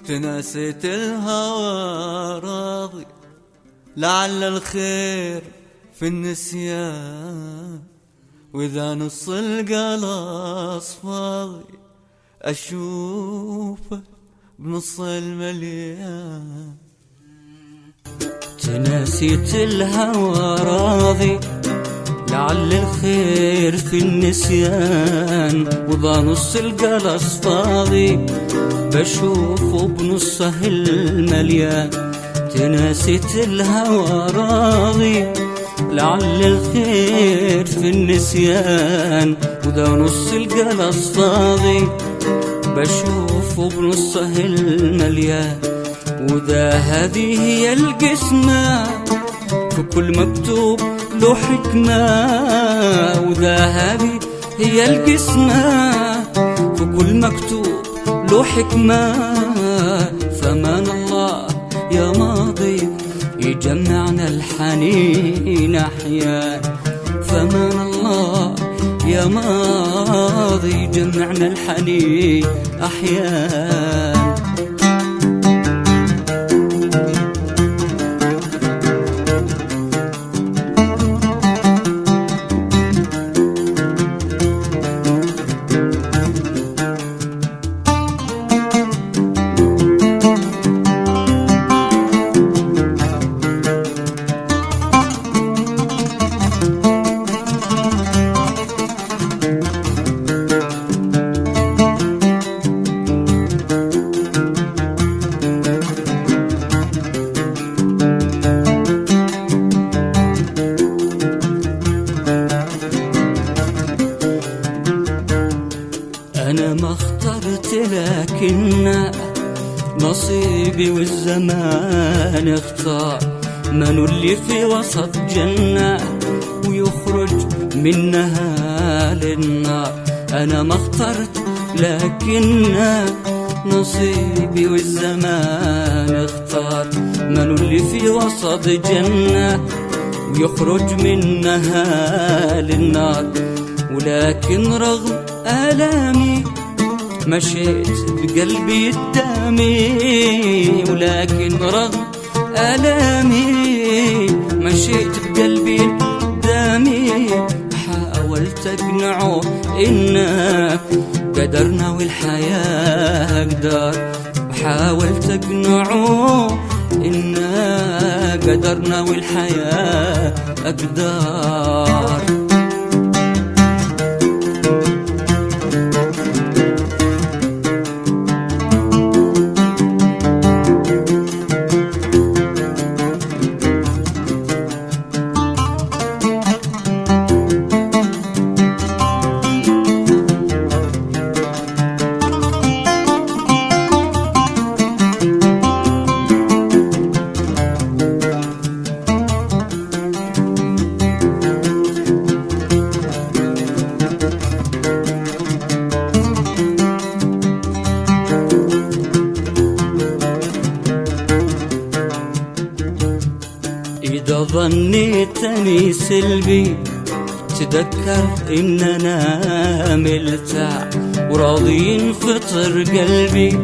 تناسيت الهوى راضي، لعل الخير في النسيان، وإذا نص القلاص فاضي أشوفه بنص المليان. تناسيت الهوى راضي، لعل الخير في النسيان، وإذا نص القلاص فاضي بشوفه بنصه المليان. تناسيت الهوى راضي، لعل الخير في النسيان، وذا نص القلاص فاضي بشوفه بنصه المليان. وذا هذه هي القسمة، في كل مكتوب له حكمة. وذا هذه هي القسمة، في كل مكتوب له حكمة. فمان الله يا ماضي يجمعنا الحنين أحيان. فمان الله يا ماضي يجمعنا الحنين أحيان. أنا ما اخترت لكن نصيبي والزمان اختار. من اللي في وسط جنة ويخرج منها للنار. أنا ما اخترت لكن نصيبي والزمان اختار. من اللي في وسط جنة ويخرج منها للنار. ولكن رغم آلامي مشيت بقلبي الدامي. ولكن رغم آلامي مشيت بقلبي الدامي. حاولت أقنعه إن قدرنا والحياة أقدار. وحاولت أقنعه إن قدرنا والحياة أقدار. إذا ظنيتني سلبي تذكر إننا ملتع وراضي ينفطر قلبي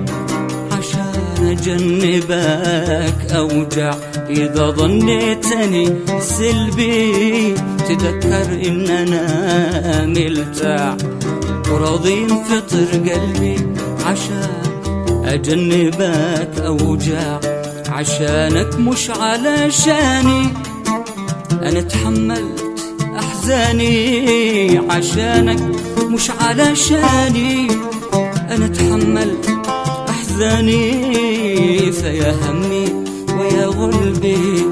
عشان أجنبك أوجع. إذا ظنيتني سلبي تذكر إننا ملتع وراضي ينفطر قلبي عشان أجنبك أوجع. عشانك مش علشاني أنا تحملت أحزاني. عشانك مش علشاني أنا تحملت أحزاني. فيا همي ويا غلبي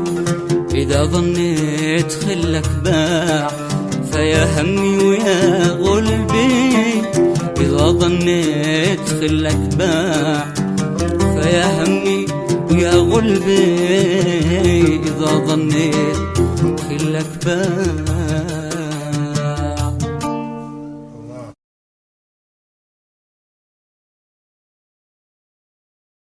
إذا ظنيت خلك باع. فيا همي ويا غلبي إذا ظنيت خلك باع. فيا همي ويا غلبي إذا ظنيت خلك باع.